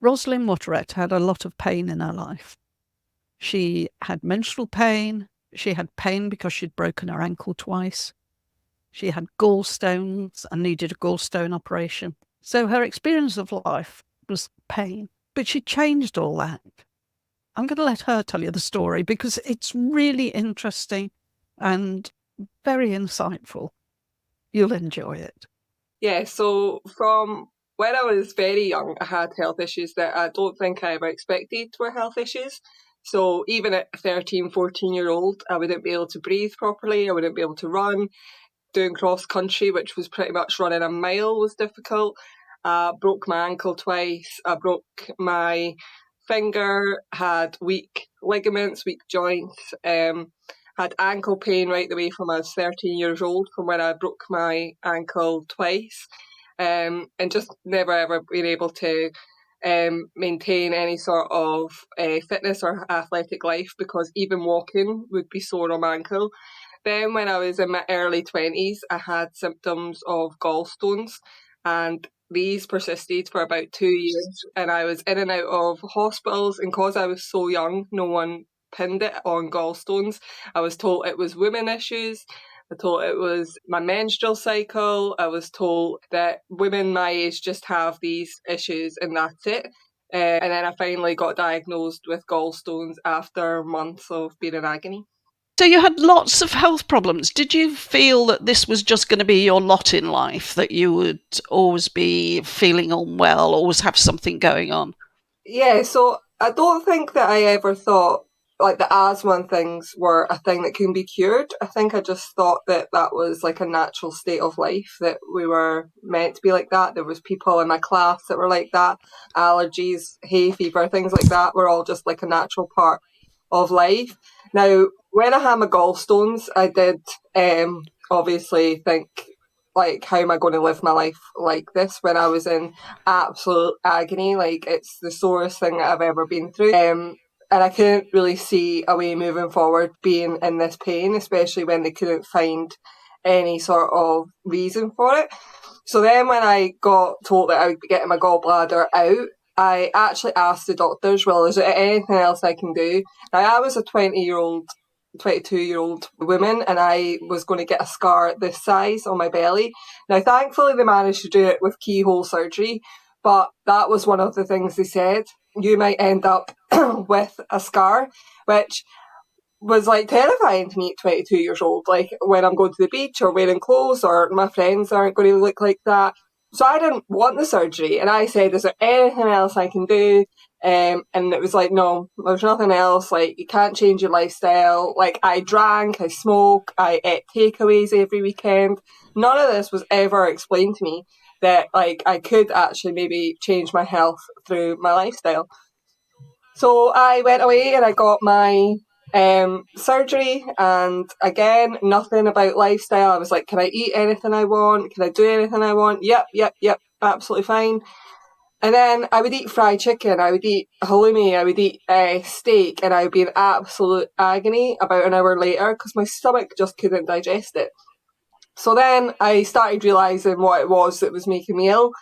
Rosslyn Watret had a lot of pain in her life. She had menstrual pain. She had pain because she'd broken her ankle twice. She had gallstones and needed a gallstone operation. So her experience of life was pain. But she changed all that. I'm going to let her tell you the story because it's really interesting and very insightful. You'll enjoy it. Yeah, so from when I was very young, I had health issues that I don't think I ever expected were health issues. So even at 13, 14-year-old, I wouldn't be able to breathe properly. I wouldn't be able to run. Doing cross country, which was pretty much running a mile, was difficult. Broke my ankle twice. I broke my finger, had weak ligaments, weak joints, had ankle pain right the way from I was 13 years old from when I broke my ankle twice, and just never ever been able to maintain any sort of fitness or athletic life because even walking would be sore on my ankle. Then when I was in my early 20s, I had symptoms of gallstones, and these persisted for about 2 years, and I was in and out of hospitals, and because I was so young, no one pinned it on gallstones. I was told it was women issues. I told it was my menstrual cycle. I was told that women my age just have these issues and that's it. And then I finally got diagnosed with gallstones after months of being in agony. So you had lots of health problems. Did you feel that this was just going to be your lot in life, that you would always be feeling unwell, always have something going on? Yeah, so I don't think that I ever thought like the asthma and things were a thing that can be cured. I think I just thought that that was like a natural state of life, that we were meant to be like that. There was people in my class that were like that. Allergies, hay fever, things like that were all just like a natural part of life. Now, when I had my gallstones, I did obviously think, like, how am I going to live my life like this when I was in absolute agony? Like, it's the sorest thing that I've ever been through. And I couldn't really see a way moving forward being in this pain, especially when they couldn't find any sort of reason for it. So then when I got told that I would be getting my gallbladder out, I actually asked the doctors, well, is there anything else I can do? Now, I was a 22-year-old woman, and I was going to get a scar this size on my belly. Now, thankfully, they managed to do it with keyhole surgery, but that was one of the things they said. You might end up with a scar, which was like terrifying to me at 22 years old. Like when I'm going to the beach or wearing clothes or my friends aren't going to look like that. So I didn't want the surgery, and I said, is there anything else I can do? And it was like, no, there's nothing else. Like, you can't change your lifestyle. Like, I drank, I smoked, I ate takeaways every weekend. None of this was ever explained to me that, like, I could actually maybe change my health through my lifestyle. So I went away and I got my surgery, and again, nothing about lifestyle. I was like, can I eat anything I want? Can I do anything I want? Yep, absolutely fine. And then I would eat fried chicken, I would eat halloumi, I would eat steak, and I would be in absolute agony about an hour later because my stomach just couldn't digest it. So then I started realising what it was that was making me ill.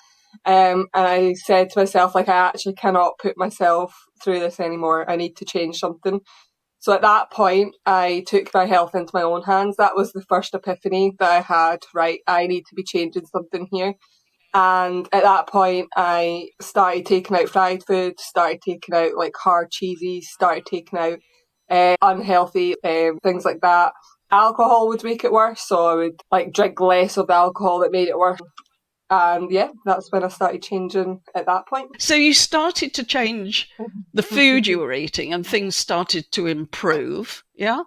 And I said to myself, like, I actually cannot put myself through this anymore. I need to change something. So at that point, I took my health into my own hands. That was the first epiphany that I had, right? I need to be changing something here. And at that point, I started taking out fried food, started taking out like hard cheeses, started taking out unhealthy things like that. Alcohol would make it worse, so I would like drink less of the alcohol that made it worse. And yeah, that's when I started changing at that point. So you started to change the food you were eating and things started to improve. Yeah.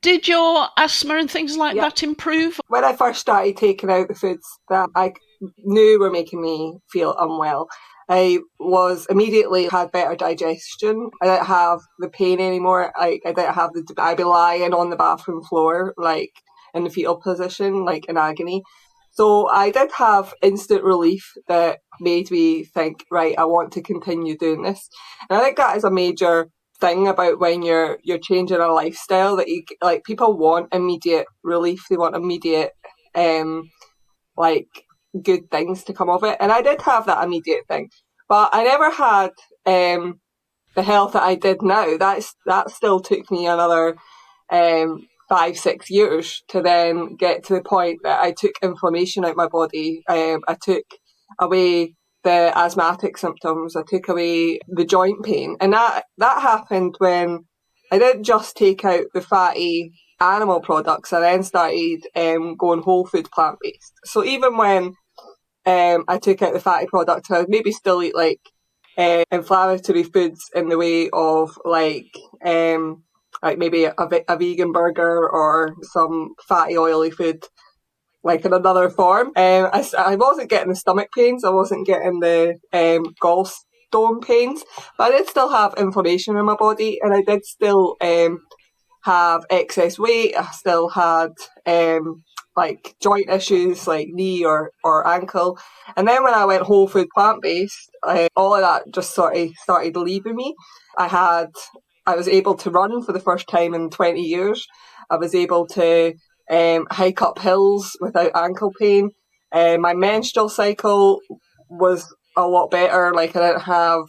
Did your asthma and things like Yeah. that improve? When I first started taking out the foods that I knew were making me feel unwell, I was immediately had better digestion. I didn't have the pain anymore. I didn't have I'd be lying on the bathroom floor, like in the fetal position, like in agony. So I did have instant relief that made me think, right, I want to continue doing this. And I think that is a major thing about when you're changing a lifestyle, that you like, people want immediate relief, they want immediate um like good things to come of it, and I did have that immediate thing. But I never had the health that I did now. That still took me another 5-6 years to then get to the point that I took inflammation out my body. I took away the asthmatic symptoms. I took away the joint pain, and that happened when I didn't just take out the fatty animal products. I then started going whole food plant based. So even when I took out the fatty products, I would maybe still eat like inflammatory foods in the way of like maybe a vegan burger or some fatty oily food like in another form. I wasn't getting the stomach pains, I wasn't getting the gallstone pains, but I did still have inflammation in my body, and I did still have excess weight. I still had like joint issues like knee or ankle. And then when I went whole food plant based, all of that just sort of started leaving me. I was able to run for the first time in 20 years. I was able to hike up hills without ankle pain. My menstrual cycle was a lot better. Like, I didn't have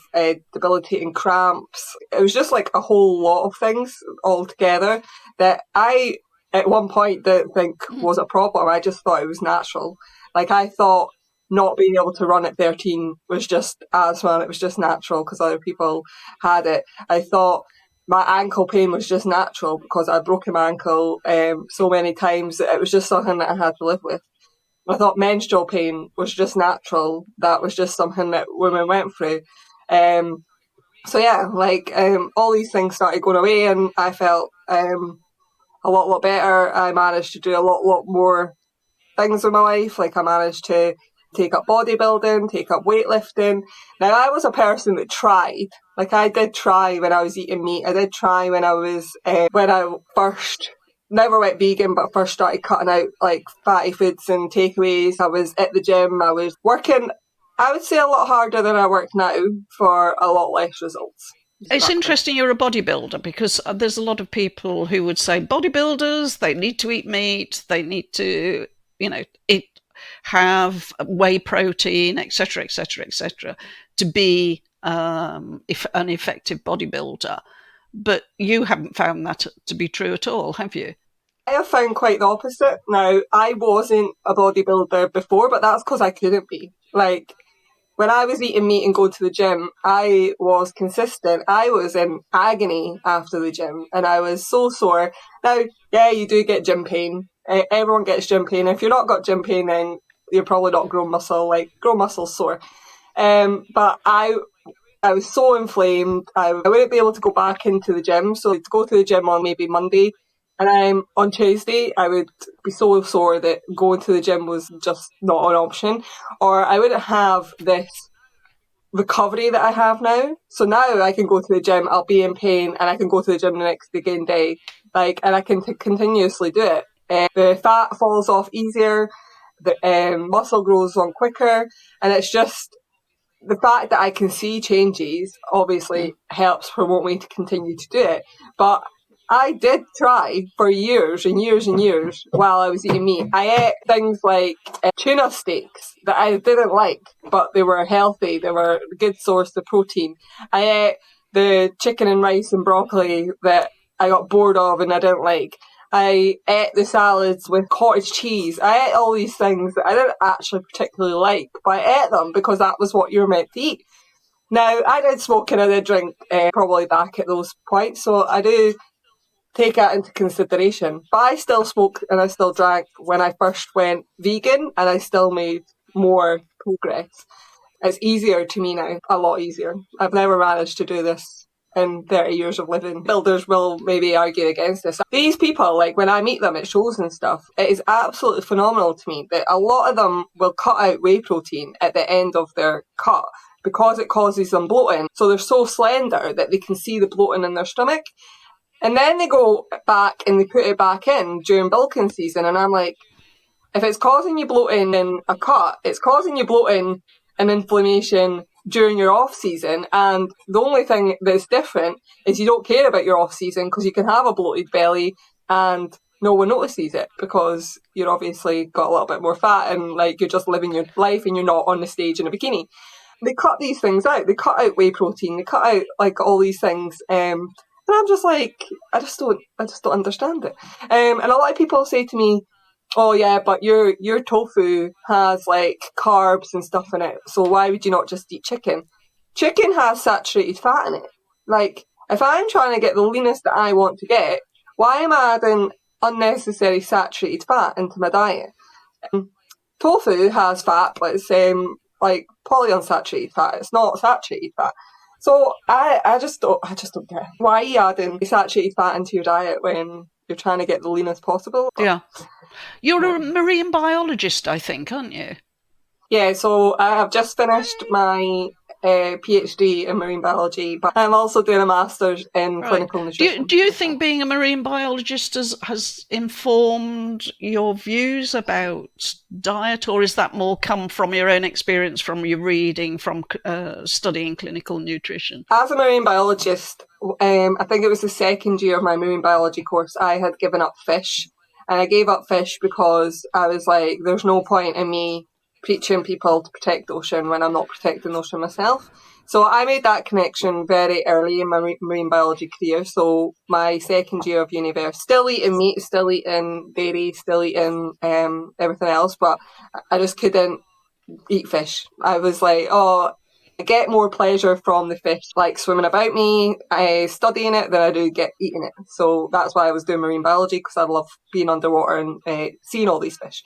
debilitating cramps. It was just like a whole lot of things all together that I at one point didn't think was a problem. I just thought it was natural. Like, I thought not being able to run at 13 was just asthma and it was just natural because other people had it. I thought my ankle pain was just natural because I'd broken my ankle so many times that it was just something that I had to live with. I thought menstrual pain was just natural. That was just something that women went through. So yeah, like all these things started going away, and I felt a lot better. I managed to do a lot more things in my life. Like, I managed to take up bodybuilding, take up weightlifting. Now, I was a person that tried. Like, I did try when I was eating meat. I did try when I first never went vegan, but first started cutting out like fatty foods and takeaways. I was at the gym. I was working, I would say, a lot harder than I work now for a lot less results. It's interesting you're a bodybuilder, because there's a lot of people who would say bodybuilders, they need to eat meat, they need to, have whey protein, etc., etc., etc., to be an effective bodybuilder. But you haven't found that to be true at all, have you? I have found quite the opposite. Now, I wasn't a bodybuilder before, but that's because I couldn't be. Like, when I was eating meat and going to the gym, I was consistent. I was in agony after the gym, and I was so sore. Now, yeah, you do get gym pain. Everyone gets gym pain. If you're not got gym pain, then you're probably not grown muscle. Like, grown muscle's sore. But I was so inflamed. I wouldn't be able to go back into the gym. So to go to the gym on maybe Monday, and on Tuesday, I would be so sore that going to the gym was just not an option. Or I wouldn't have this recovery that I have now. So now I can go to the gym, I'll be in pain, and I can go to the gym the next again day. Like, and I can continuously do it. The fat falls off easier, the muscle grows on quicker, and it's just the fact that I can see changes obviously helps promote me to continue to do it. But I did try for years and years and years while I was eating meat. I ate things like tuna steaks that I didn't like, but they were healthy. They were a good source of protein. I ate the chicken and rice and broccoli that I got bored of and I didn't like. I ate the salads with cottage cheese. I ate all these things that I didn't actually particularly like, but I ate them because that was what you were meant to eat. Now, I did smoke and I did drink probably back at those points, so I do take that into consideration. But I still smoked and I still drank when I first went vegan, and I still made more progress. It's easier to me now, a lot easier. I've never managed to do this in 30 years of living. Builders will maybe argue against this. These people, like when I meet them at shows and stuff, it is absolutely phenomenal to me that a lot of them will cut out whey protein at the end of their cut because it causes them bloating. So they're so slender that they can see the bloating in their stomach. And then they go back and they put it back in during bulking season. And I'm like, if it's causing you bloating in a cut, it's causing you bloating and inflammation during your off season. And the only thing that's different is you don't care about your off season because you can have a bloated belly and no one notices it because you're obviously got a little bit more fat and like you're just living your life and you're not on the stage in a bikini. they cut these things out. They cut out whey protein. They cut out like all these things. And I'm just like, I just don't understand it. And a lot of people say to me, oh yeah, but your tofu has like carbs and stuff in it, so why would you not just eat chicken? Chicken has saturated fat in it. Like, if I'm trying to get the leanest that I want to get, why am I adding unnecessary saturated fat into my diet? Tofu has fat, but it's like polyunsaturated fat. It's not saturated fat. So I just don't get it. Why are you adding saturated fat into your diet when you're trying to get the leanest possible? Yeah. You're a marine biologist, I think, aren't you? Yeah, so I have just finished my PhD in marine biology, but I'm also doing a master's in clinical nutrition. Do you think being a marine biologist has informed your views about diet, or is that more come from your own experience, from your reading, from studying clinical nutrition? As a marine biologist, I think it was the second year of my marine biology course, I had given up fish. And I gave up fish because I was like, there's no point in me preaching people to protect the ocean when I'm not protecting the ocean myself. So I made that connection very early in my marine biology career. So my second year of university, still eating meat, still eating dairy, still eating everything else, but I just couldn't eat fish. I was like, oh, I get more pleasure from the fish, like swimming about me, studying it, than I do get eating it. So that's why I was doing marine biology, because I love being underwater and seeing all these fish.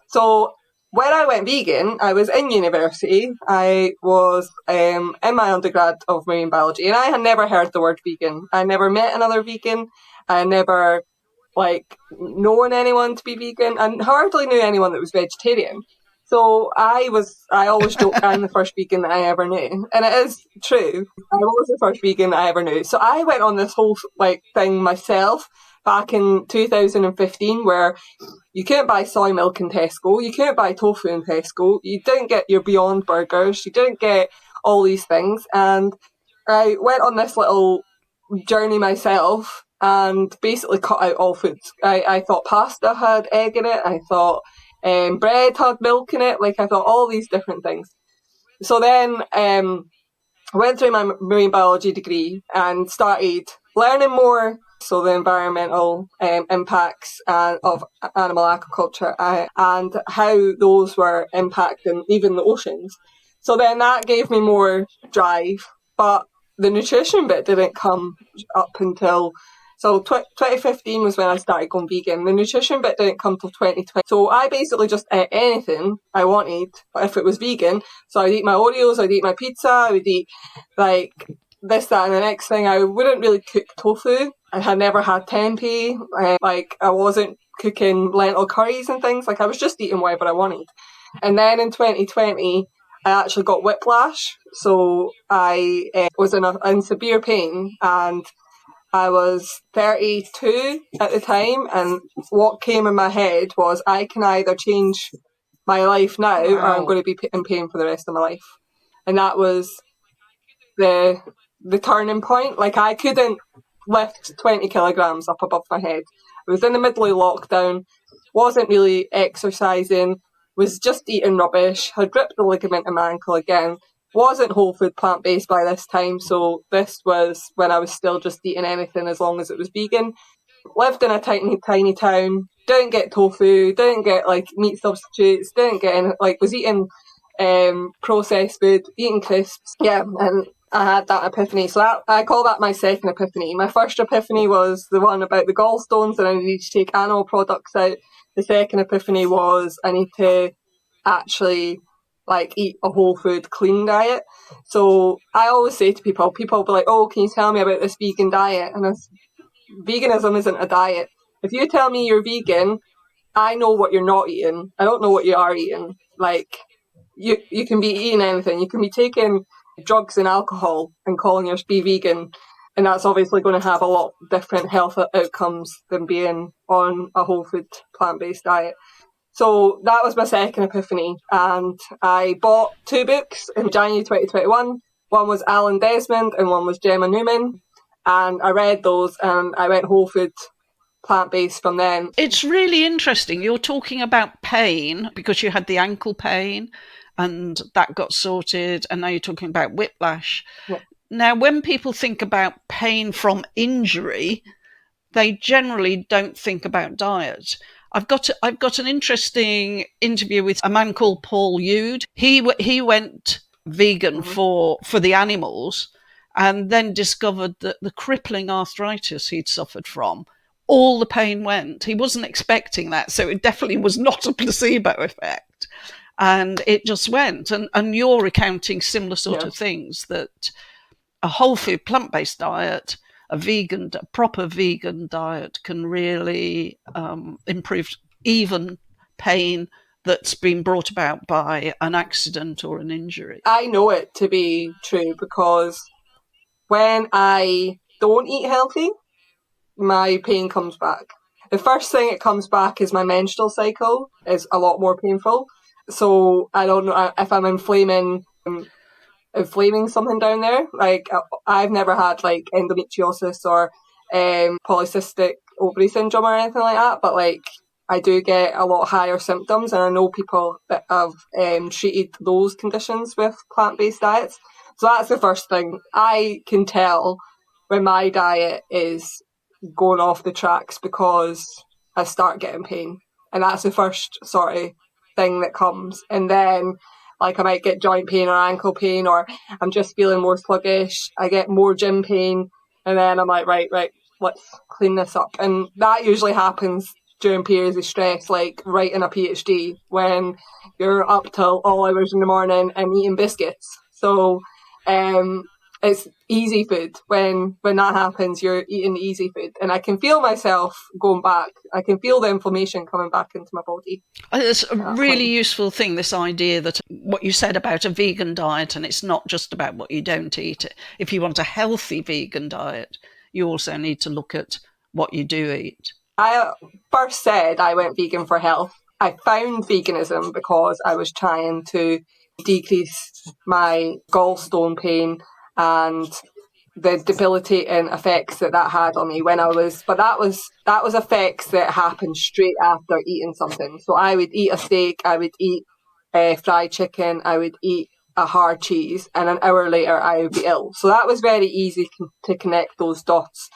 So when I went vegan, I was in university. I was in my undergrad of marine biology, and I had never heard the word vegan. I never met another vegan. I never known anyone to be vegan, and hardly knew anyone that was vegetarian. So I always joke I'm the first vegan that I ever knew. And it is true. I was the first vegan that I ever knew. So I went on this whole thing myself back in 2015, where you couldn't buy soy milk in Tesco, you couldn't buy tofu in Tesco, you didn't get your Beyond burgers, you didn't get all these things. And I went on this little journey myself and basically cut out all foods. I thought pasta had egg in it. I thought bread had milk in it. Like, I thought all these different things. So then I went through my marine biology degree and started learning more. So the environmental impacts of animal aquaculture and how those were impacting even the oceans. So then that gave me more drive. But the nutrition bit didn't come up until, so 2015 was when I started going vegan. The nutrition bit didn't come till 2020. So I basically just ate anything I wanted if it was vegan. So I'd eat my Oreos, I'd eat my pizza, I would eat like this, that, and the next thing. I wouldn't really cook tofu. I had never had tempeh. I wasn't cooking lentil curries and things. Like, I was just eating whatever I wanted. And then in 2020, I actually got whiplash. So I was in severe pain, and I was 32 at the time. And what came in my head was, I can either change my life now, or I'm going to be in pain for the rest of my life. And that was the turning point. Like, I couldn't lift 20 kilograms up above my head. I was in the middle of lockdown, wasn't really exercising, was just eating rubbish, had ripped the ligament in my ankle again, wasn't whole food plant-based by this time, so this was when I was still just eating anything as long as it was vegan. Lived in a tiny, tiny town, didn't get tofu, didn't get meat substitutes, didn't get any, was eating processed food, eating crisps. Yeah, and I had that epiphany. So I call that my second epiphany. My first epiphany was the one about the gallstones, and I needed to take animal products out. The second epiphany was I need to actually eat a whole food clean diet. So I always say to people will be like, oh, can you tell me about this vegan diet? And veganism isn't a diet. If you tell me you're vegan, I know what you're not eating. I don't know what you are eating. You can be eating anything. You can be taking drugs and alcohol and calling yourself vegan, and that's obviously going to have a lot different health outcomes than being on a whole food plant-based diet. So that was my second epiphany, and I bought 2 books in January 2021. One was Alan Desmond and one was Gemma Newman, and I read those and I went whole food plant-based from then. It's really interesting. You're talking about pain because you had the ankle pain, and that got sorted, and now you're talking about whiplash. Yeah. Now, when people think about pain from injury, they generally don't think about diet. I've got an interesting interview with a man called Paul Yude. He went vegan for the animals, and then discovered that the crippling arthritis he'd suffered from, all the pain went. He wasn't expecting that, so it definitely was not a placebo effect. And it just went. And you're recounting similar sort of things, that a whole food plant-based diet, a proper vegan diet can really improve even pain that's been brought about by an accident or an injury. I know it to be true because when I don't eat healthy, my pain comes back. The first thing it comes back is my menstrual cycle is a lot more painful. So I don't know if I'm inflaming something down there. Like, I've never had like endometriosis or polycystic ovary syndrome or anything like that, but like I do get a lot higher symptoms, and I know people that have treated those conditions with plant-based diets. So that's the first thing. I can tell when my diet is going off the tracks because I start getting pain. And that's the first sort of thing that comes. And then, like, I might get joint pain or ankle pain, or I'm just feeling more sluggish. I get more gym pain. And then I'm like, right, let's clean this up. And that usually happens during periods of stress, like writing a PhD, when you're up till all hours in the morning and eating biscuits. So it's easy food. When that happens, you're eating easy food. And I can feel myself going back. I can feel the inflammation coming back into my body. It's a really useful thing, this idea that what you said about a vegan diet, and it's not just about what you don't eat. If you want a healthy vegan diet, you also need to look at what you do eat. I first said I went vegan for health. I found veganism because I was trying to decrease my gallstone pain and the debilitating effects that had on me when I was, but that was effects that happened straight after eating something. So I would eat a steak, I would eat fried chicken, I would eat a hard cheese, and an hour later I would be ill. So that was very easy to connect those dots.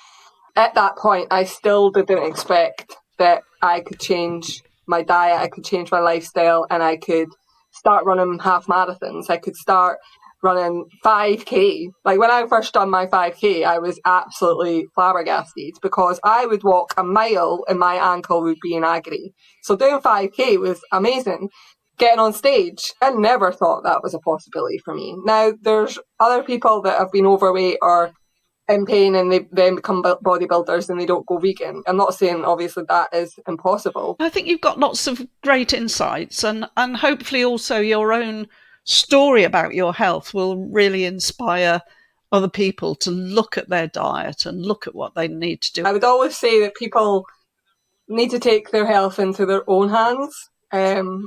At that point, I still didn't expect that I could change my diet, I could change my lifestyle, and I could start running half marathons. I could start running 5K. Like, when I first done my 5K, I was absolutely flabbergasted because I would walk a mile and my ankle would be in agony. So doing 5K was amazing. Getting on stage, I never thought that was a possibility for me. Now, there's other people that have been overweight or in pain and they then become bodybuilders and they don't go vegan. I'm not saying obviously that is impossible. I think you've got lots of great insights, and hopefully also your own story about your health will really inspire other people to look at their diet and look at what they need to do. I would always say that people need to take their health into their own hands and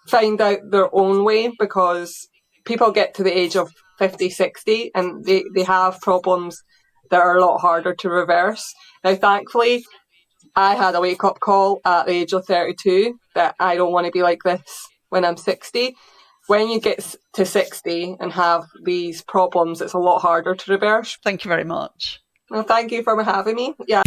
find out their own way, because people get to the age of 50, 60 and they have problems that are a lot harder to reverse. Now, thankfully, I had a wake-up call at the age of 32 that I don't want to be like this when I'm 60. When you get to 60 and have these problems, it's a lot harder to reverse. Thank you very much. Well, thank you for having me. Yeah.